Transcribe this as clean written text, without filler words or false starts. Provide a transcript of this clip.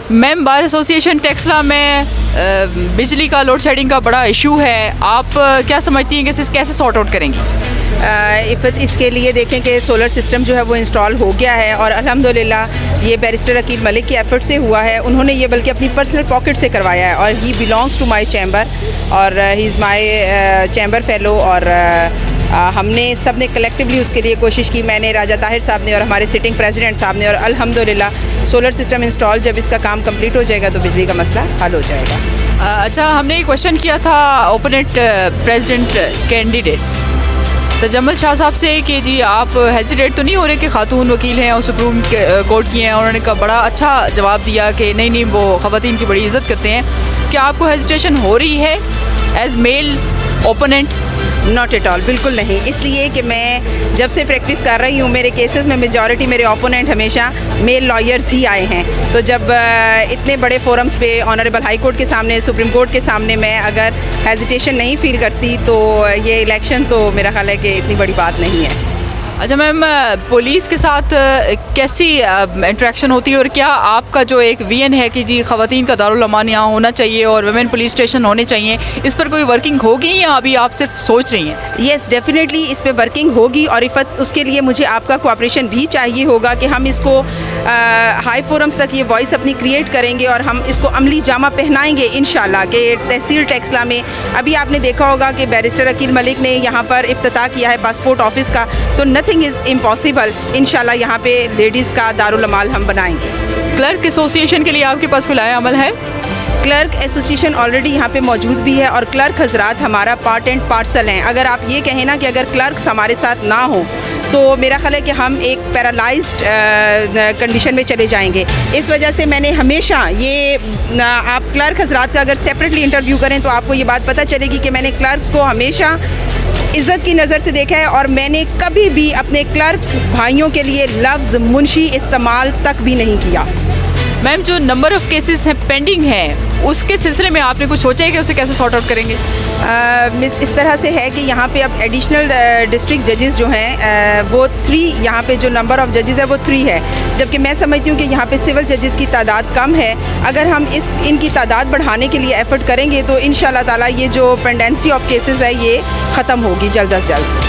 Ma'am, bar association Taxila में बिजली का लोड शेडिंग का बड़ा इशू है, आप क्या समझती हैं कि इसे कैसे सॉर्ट आउट करेंगी? इफ़त इसके लिए देखें कि सोलर सिस्टम जो है वो इंस्टॉल हो गया है और अल्हम्दुलिल्लाह ये बैरिस्टर अकील मलिक के एफर्ट से हुआ है। उन्होंने ये बल्कि अपनी पर्सनल पॉकेट से करवाया है और he belongs to my chamber और he is my chamber fellow और हमने सब ने कलेक्टिवली उसके लिए कोशिश की। मैंने, राजा ताहिर साहब ने और हमारे सिटिंग प्रेसिडेंट साहब ने, और अल्हम्दुलिल्लाह सोलर सिस्टम इंस्टॉल जब इसका काम कंप्लीट हो जाएगा तो बिजली का मसला हल हो जाएगा। अच्छा, हमने एक क्वेश्चन किया था opponent president candidate Tajammal Shah साहब से कि जी आप हेजिटेट तो नहीं हो रहे कि खातून वकील हैं और सुप्रीम कोर्ट की हैं? उन्होंने का बड़ा अच्छा जवाब दिया कि नहीं नहीं, वो ख़वातीन की बड़ी इज़्ज़त करते हैं। क्या आपको हेजिटेशन हो रही है as male opponent? Not at all, बिल्कुल नहीं। इसलिए कि मैं जब से प्रैक्टिस कर रही हूँ मेरे केसेस में मेजॉरिटी मेरे ओपोनेंट हमेशा मेल लॉयर्स ही आए हैं। तो जब इतने बड़े फोरम्स पे ऑनरेबल हाई कोर्ट के सामने, सुप्रीम कोर्ट के सामने मैं अगर हेजिटेशन नहीं फील करती तो ये इलेक्शन तो मेरा ख्याल है कि इतनी बड़ी बात नहीं है। अच्छा मैम, पुलिस के साथ कैसी इंटरेक्शन होती है और क्या आपका जो एक विजन है कि जी ख़वातीन का दारुल अमान यहाँ होना चाहिए और वुमेन पुलिस स्टेशन होने चाहिए, इस पर कोई वर्किंग होगी या अभी आप सिर्फ सोच रही हैं? येस, डेफिनेटली इस पे वर्किंग होगी और इफ़त उसके लिए मुझे आपका कोऑपरेशन भी चाहिए होगा कि हम इसको हाई फोरम्स तक ये वॉइस अपनी क्रिएट करेंगे और हम इसको अमली जामा पहनाएंगे इंशाल्लाह। कि तहसील टेक्सला में अभी आपने देखा होगा कि बैरिस्टर अकील मलिक ने यहाँ पर इफ्तिताह किया है पासपोर्ट ऑफिस का, तो नथिंग इज़ इम्पॉसिबल। इंशाल्लाह यहाँ पे लेडीज़ का दारुल अमाल हम बनाएंगे। क्लर्क एसोसिएशन के लिए आपके पास कोई लाया अमल है? क्लर्क एसोसिएशन ऑलरेडी यहाँ पे मौजूद भी है और क्लर्क हजरात हमारा पार्ट एंड पार्सल हैं। अगर आप ये कहें ना कि अगर क्लर्क्स हमारे साथ ना हो तो मेरा ख्याल है कि हम एक पैरालाइज्ड कंडीशन में चले जाएंगे। इस वजह से मैंने हमेशा ये आप क्लर्क हजरात का अगर सेपरेटली इंटरव्यू करें तो आपको ये बात पता चलेगी कि मैंने क्लर्क्स को हमेशा इज़्ज़त की नज़र से देखा है और मैंने कभी भी अपने क्लर्क भाइयों के लिए लफ्ज़ मुंशी इस्तेमाल तक भी नहीं किया। मैम, जो नंबर ऑफ़ केसेस हैं पेंडिंग हैं, उसके सिलसिले में आपने कुछ सोचा है कि उसे कैसे सॉर्ट आउट करेंगे? मिस, इस तरह से है कि यहाँ पे अब एडिशनल डिस्ट्रिक्ट जजेस जो हैं वो 3, यहाँ पे जो नंबर ऑफ़ जजेस है वो 3 है, जबकि मैं समझती हूँ कि यहाँ पे सिविल जजेस की तादाद कम है। अगर हम इनकी तादाद बढ़ाने के लिए एफ़र्ट करेंगे तो इंशाल्लाह ताला ये जो पेंडेंसी ऑफ केसेस है ये ख़त्म होगी जल्द अज जल्द।